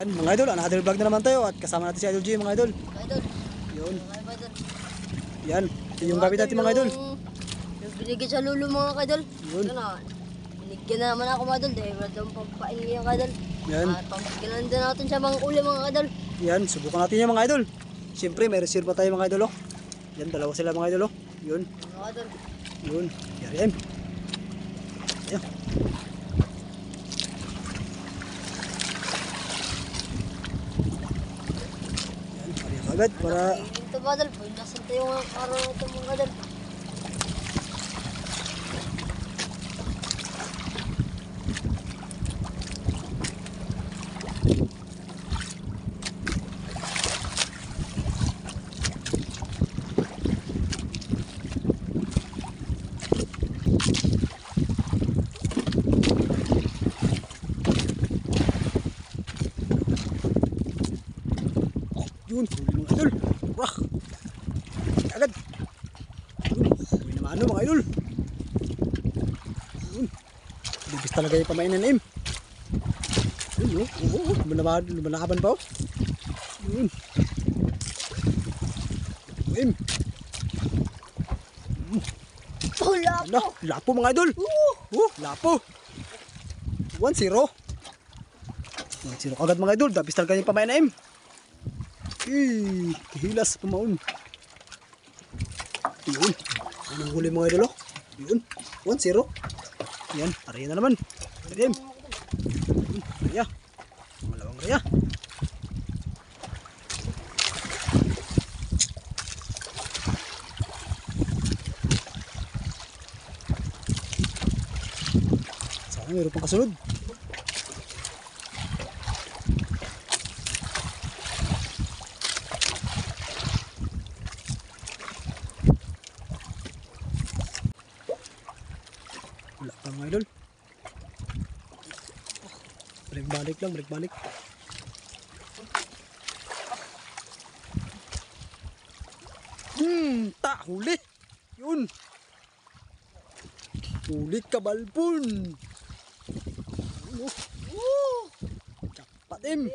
Mga idol, another vlog na naman tayo at kasama natin si Idol G, mga idol. Idol. Yun. Idol. Yan, ito yung gamit natin mga idol. Yung binigyan sa lulo mga idol. Yun. Yun na. Binigyan na naman ako mga idol dahil wala daw pampain niya mga idol. Yan. At pamigyan din natin siya mga uli mga idol. Yan, subukan natin yung mga idol. Siyempre, may reserve pa tayo mga idol. Oh. Yan, dalawa sila mga idol. Oh. Yun. Mga idol. Yun. Yan. Yan. Agad para Ito mga idol. Paglasan tayo mga araw ito mga idol. yun, huli mga idol. Wah. Agad. Yun, huli naman ano mga idol. Yun. Bibis talaga yung pamain ng im. Yun, oh. Lumalaban pa oh. Yun. Im. Oh, lapo. Lapo mga idol. Lapo. 1-0. 1-0 agad mga idol. Dabis talaga yung pamain ng im. Hilas pamaun. Yun. Anong huli mga idol oh. Yun. 1-0. Yan. Araya na naman. Araya. Araya. Malawang araya. Sana meron pang kasunod. Wala pa mga idol. Balik lang, balik. Huli. Yun. Huli kabalpon. Capatim.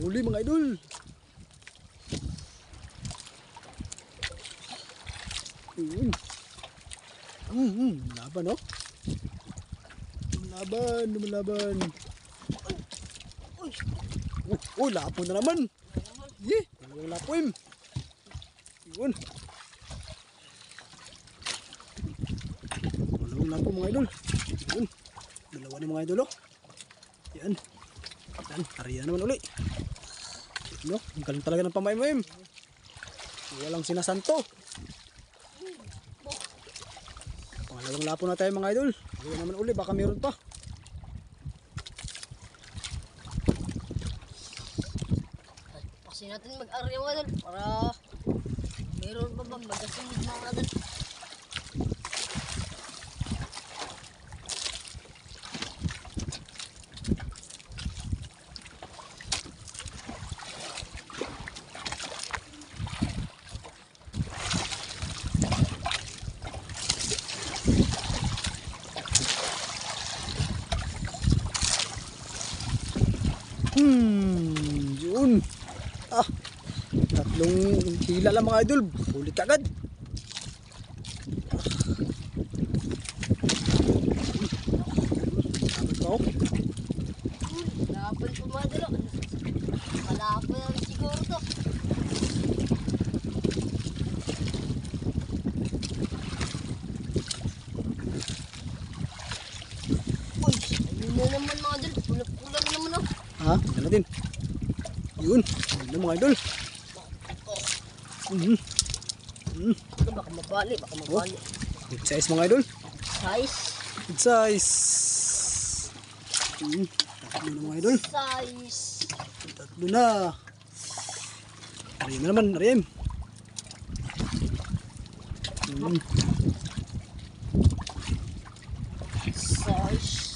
Huli mga idol. Yun. Laban oh. Lumalaban. Uy, lapo na naman. Dalawang lapo im. Yun. Dalawang lapo mga idol. Yun. Dalawa na mga idol oh. Yan. Ariya naman uli. No, ang galing talaga ng pamay mo im. Walang sinasanto. Pangalawang lapo na tayo mga idol. Ayun naman uli, baka meron pa. Kasi natin mag-area mga idol para meron pa bang magasunod mga idol. Yun. Tatlong hila lang mga idol. Huli kagad. Laban po mga idol. Malapon yan siguro to. Uy, ayun na naman mga idol. Pula-pula na naman oh. Ha? Tignan natin. Yun. Yun mga idol. Ito baka mabali. Good size mga idol. Size. Good size. Tatlo na mga idol. Size. Tatlo na. Ariyem na naman. Ariyem. Size.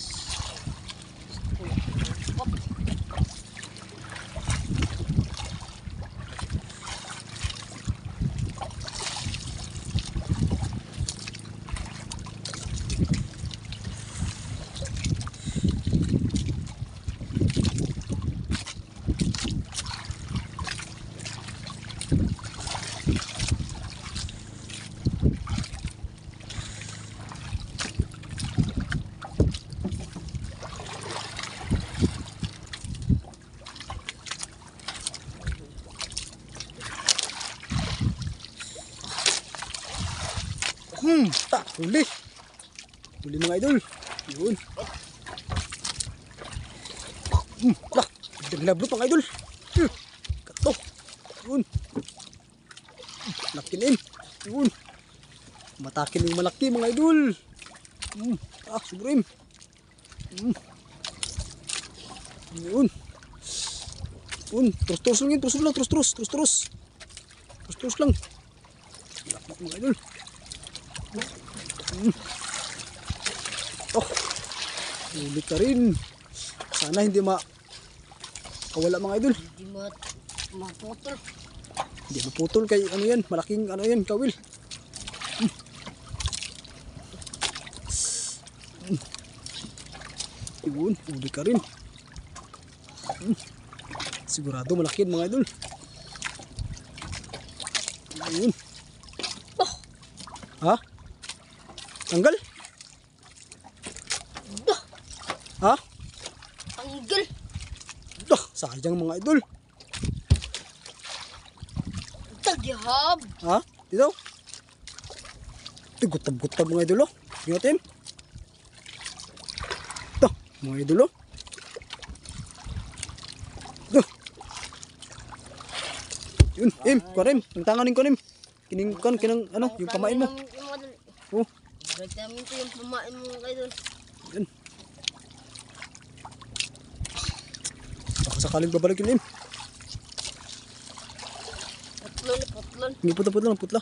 Huli. Huli mga idol. Yun. Lah, daglablot mga idol. Kato. Yun. Lakin. Yun. Matakin yung malaki mga idol. Subrim. Yun. Yun. Terus lang yun. Terus lang. Lakmak mga idol. Ulit ka rin. Sana hindi kawala mga idol. Hindi maputol. Hindi maputol kay ano yan. Malaking ano yan kawil. Yun, ulit ka rin. Sigurado malaki yan mga idol. Yun. Ha? Tanggal? Ha? Tanggal. Sayang mga idol. Tagyahab. Ha? Dito? Gutab-gutab mga idol. Tingnan natin. Ito, mga idol. Ito. Yun, kuwarim. Ang tanganin ko nim. Kinang ano, yung pamain mo. Oh. Break namin ito yung pamain mo mga idol. Yan. Baka sakaling babalik yun, Putlon. Hindi putla.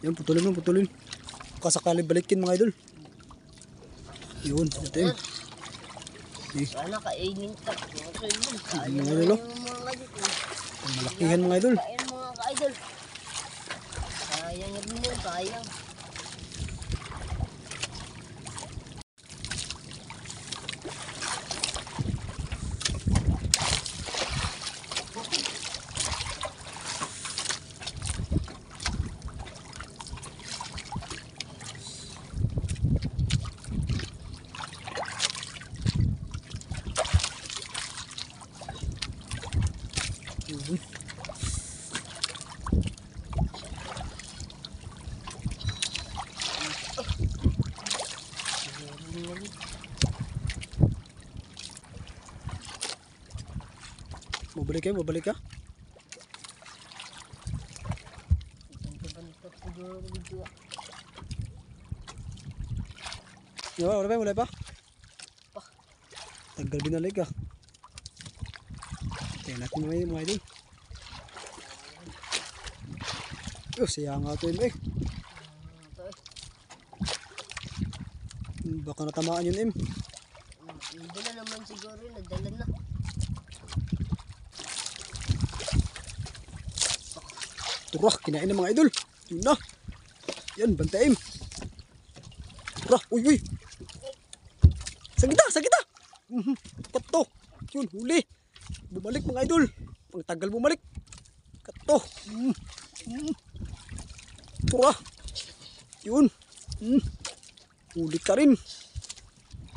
Yan, putulin. Baka sakaling balikin mga idol. Yun, natin. Sana kainin ka. Mga idol. Ang malakihan mga idol. Kain mga ka-idol. Sayang yan mo, sayang. Babalik ka? Wala pa? Tagal binalik ka. Kaya natin mga idol. Sayang nga ito yun Baka natamaan yun Nadala naman siguro, nadala na. Turah, kinain ng mga idol. Yun na. Yan, bantaim. Turah, uy. Sa kita. Kato. Yun, huli. Bumalik mga idol. Ang tagal bumalik. Kato. Turah. Yun. Huli ka rin.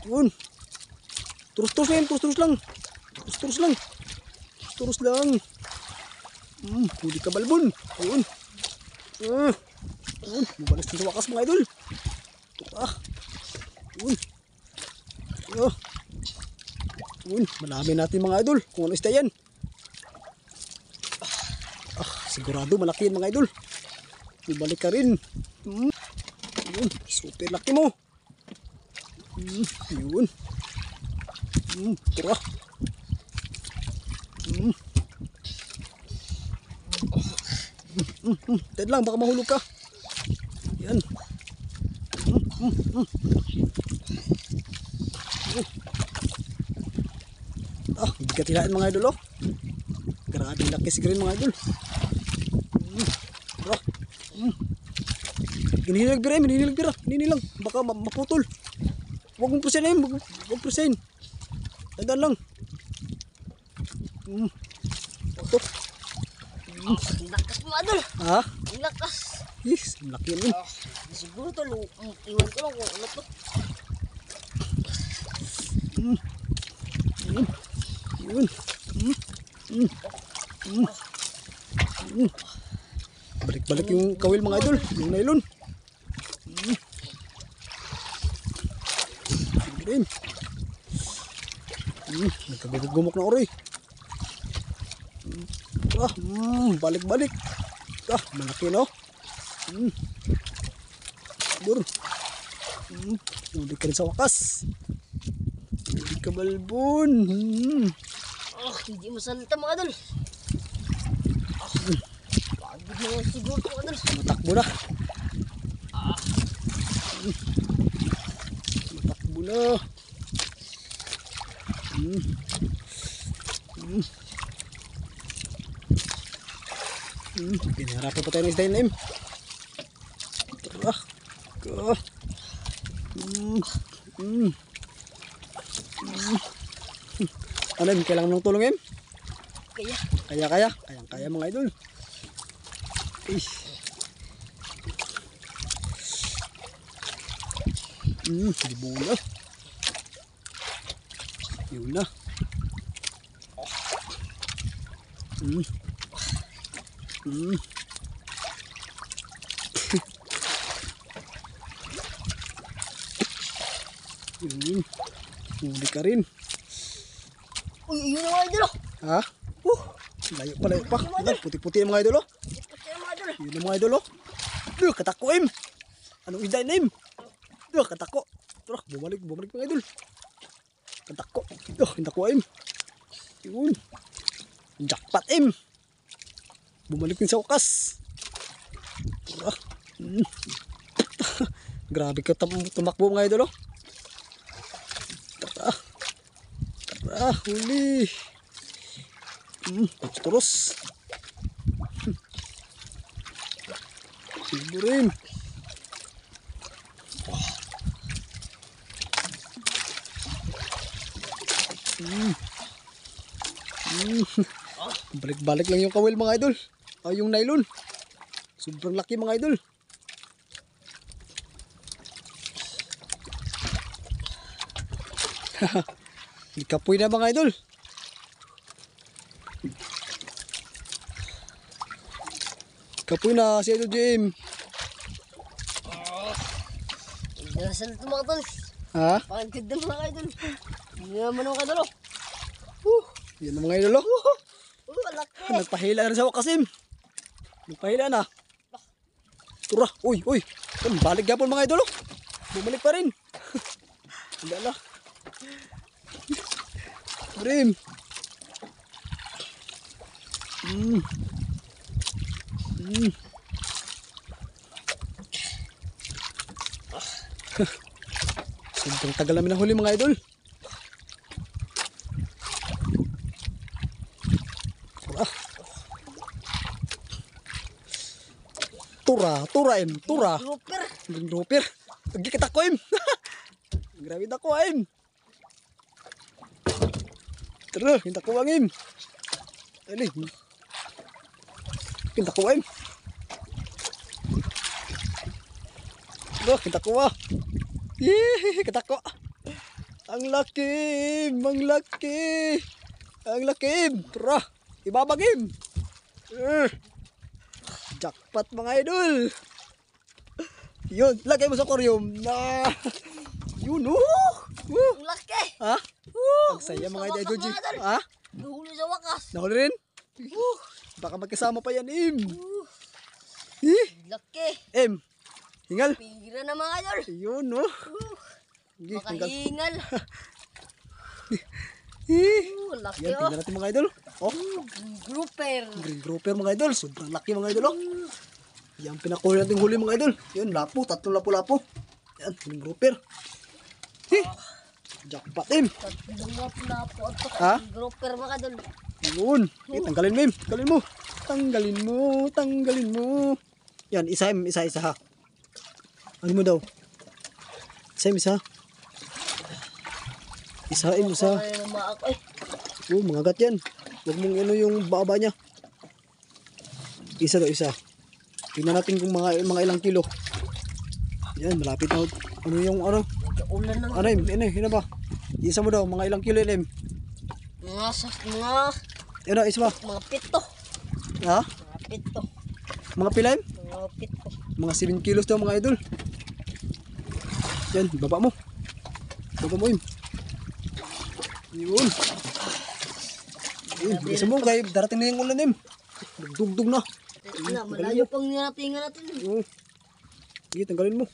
Yun. Terus lang. Terus lang. Huli ka balbon. Yun. Bubalas sa wakas mga idol. Yun. Malamin natin mga idol kung ano isda yan. Sigurado malaki yan mga idol. Bumalik ka rin. Yun. Super laki mo. Yun. Tara. Ted lang, baka mahulog ka. Yan. Hindi ka tilain mga idol. Grabe laki si green mga idol. Hinihilag bira. Hinihilang. Baka maputol. Huwag mong presayin. Huwag presayin. Tandaan lang. Ito. Ang lakas mo, idol. Ha? Ang lakas. Yes, laki yan. Siguro to, iwan ko lang kung ano to. Yun. Balik-balik yung kawil mga idol. Yung nylon. Nagkagugumok na ori. Balik-balik. Malaki no. Bur. Hindi ka rin sa wakas. Hindi ka balbon. Hindi masalita mga idol. Pagod na yan siguro mga idol. Matakbo na. Matakbo na. Pinaharapan pa tayo ng isda yun, Im. Tara. Ka. Ano, Im? Kailangan mo ng tulong, Im? Kaya. Kaya mga idol. Hindi bola. Yun na. Huli ka rin. Uy, yun ang mga idol. Ha? Layo pa. Puti-puti ang mga idol. Puti ang mga idol. Yun ang mga idol. Katako, Im. Anong isda yun, Im? Katako. Tara, bumalik mga idol. Katako. Katako, Im. Yun. Jackpot, Im. Bumalik din sa wakas. Tara. Grabe ka tumakbo mga idol. Tara, huli. Terus. Siburin. Balik-balik lang yung kawil mga idol. Yung nylon. Sobrang laki mga idol. Ikapoy na mga idol. Ikapoy na si Idol Jim. Nasaan ito mga idol? Ha? Pagod na mga idol. Hindi naman mga idol. Yan ang mga idol. Laki. Nagpahila na sa wakasim. Nagpahila na. Tura. Uy. Balik gapon mga idol. Bumalik pa rin. Wala na. Brim. Sobrang tagal namin nahuli mga idol. Tura, Im. Tura. Grouper. Lagi kita ko, Im. Grabe na ko, Im. Tara, hinta ko ang Im. Ali. Hinta ko, Im. Tara, hinta ko, kita ko. Ang laki, Im. Ang laki, Im. Tara, ibabag, Im. Jackpot mga idol. Yun, lagay mo sa aquarium. Yun, Ang laki. Ha? Ang saya mga idol. Ha? Nahuli sa wakas. Nahuli rin? Baka magkasama pa yan, Im. Laki. Im, hingal. Pira na mga idol. Yun, Makahingal. Laki Yan, tingnan natin mga idol. Grouper. Green grouper mga idol. Sobrang laki mga idol. Yan, pinakuli natin huli mga idol. Yan, tatlong lapo. Yan, green grouper. Jackpot, Im. Tatlong lapo. Ha? Grouper mga idol. Yun. Tanggalin mo, Im. Tanggalin mo. Yan, isa ha. Ano mo daw? Isa. Isa. Mga gat yan. Huwag mong yung baba niya. Isa. Tingnan natin kung mga ilang kilo. Yan, malapit na. Ano yung ano? Ulan na. Ano, Im? Ba? Isa mo daw, mga ilang kilo yun, Im? Mga isa ba? mga pito. Ha? Mga pito. Mga pila, Im? Mga pito. Mga 7 kilos daw mga idol. Yan, baba mo, Im. Yun. Bilisan mo, kaya darating na yung ulan em. Dugdug na. Na, malayo pang ninatingan natin. Oo. Sige, tanggalin mo.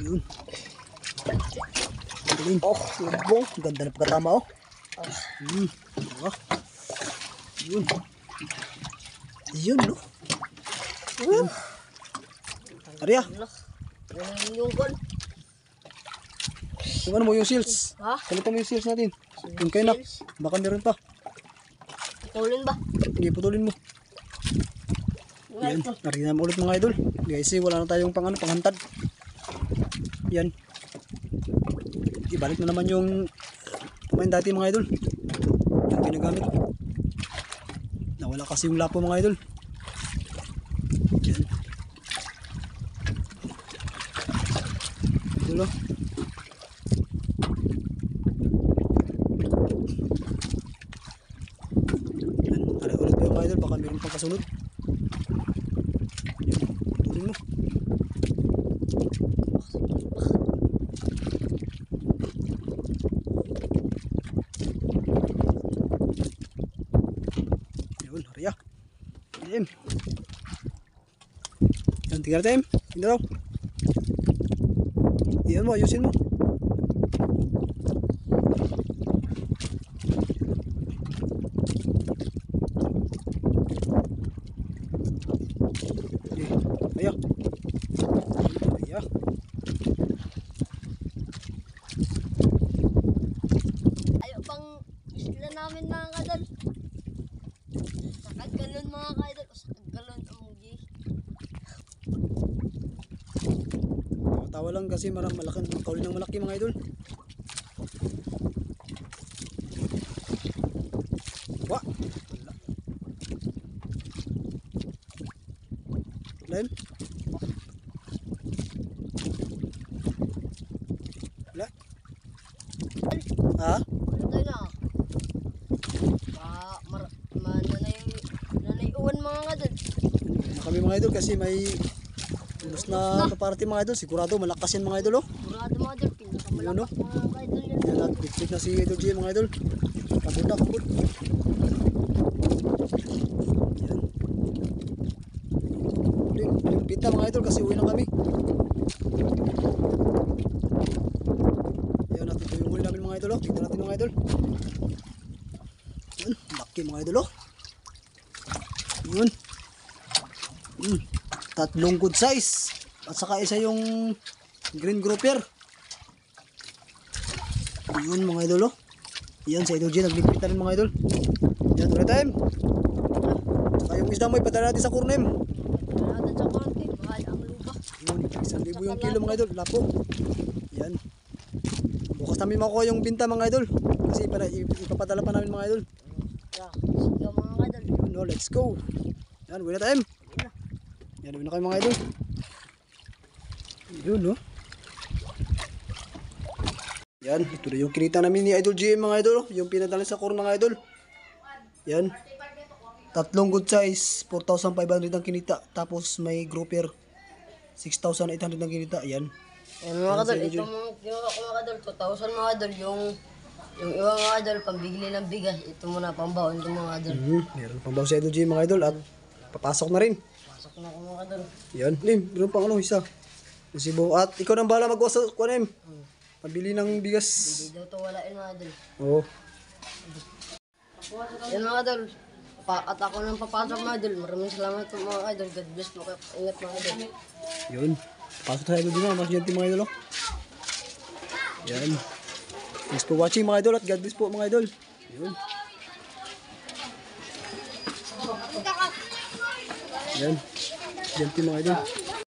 Yun. Tanggalin. Oh, bong. Ganda na pagkatama oh. Ah. Yun. Yun, no? Arya, Yung gun. yung ano mo, yung seals. Ha? Kalitan mo yung seals natin. Yung kayo na. Baka meron pa. Putulin ba? Sige, putulin mo. Yan, narinig naman ulit mga idol. Guys, wala na tayong panghantad. Yan. Ibalik na naman yung pamain dati mga idol. Yung ginagamit. Nawala kasi yung lapo mga idol. Yan. Idol oh. Yan, tara ulit tayo mga idol. Baka meron pang kasunod. Tulin mo. Yun, hariya. Yan. Yan, tingnan natin. Tingnan daw. Iyan mo, ayusin mo. Hariya. Hariya. Ayaw pang isla namin mga kadol. Sakad galon mga kadol. Sakad galon ang mugi. Tawa lang kasi malaking kauli ng malaki mga idol. Wah. Lain. Wala. Ha? Ano tayo na? Nanay uwan mga kadol. Na kami mga idol kasi may ulos na party mga idol. Sigurado malakas yan mga idol oh. Murado mga kadol. Pinakamalakas mga kadol yan. Yan at big na si Idol G mga idol. Kabod na kabod. Yan. Limpit na mga idol kasi uwi na kami. Yan at ito yung huli namin mga idol oh. Tignan natin mga idol. Yan. Laki mga idol oh. Yun. Tatlong good size. At saka isa yung green grouper. Yun mga idol oh. Yan sa Idol G. Naglimpit na rin mga idol. Yan ulit time. Saka yung isda mo ipadala natin sa kurnem. Murado sa konti. Mahal ang lupa. Yun. 1,000 yung kilo mga idol. Lapo. Yan. Bukas namin makuha yung binta mga idol. Kasi ipapadala pa namin mga idol. Sige mga kadol. Yun no. Let's go. Yan. Uwi na time. Yan. Uwi na kayo mga idol. Yun no. Yan, ito na yung kinita namin ni Idol GM mga idol. Yung pinadala sa core mga idol. Yan. Tatlong good size, 4,500 ang kinita. Tapos may grouper, 6,800 ang kinita. Yan. Yan mga kadol, ito mga kadol, 2,000 mga kadol. Yung iba mga kadol, pambigli ng bigas. Ito muna, pambaon ito mga kadol. Meron pang bawas si Idol GM mga idol. At papasok na rin. Pasok na ako mga kadol. Yan. Lim, meron pang ano, isa. Sibo. At ikaw nang bahala magwasa ko na pabili ng bigas. Hindi daw ito walain mga kadol. Oo. Yan mga kadol. At ako nang papasok mga idol. Maraming salamat po mga idol. God bless mo kayo. Ingat mga idol. Yun. Pasok tayo dito mas gentle mga idol. Oh. Yan. Thanks for watching mga idol at God bless po mga idol. Yun. Yan. Gentle mga idol.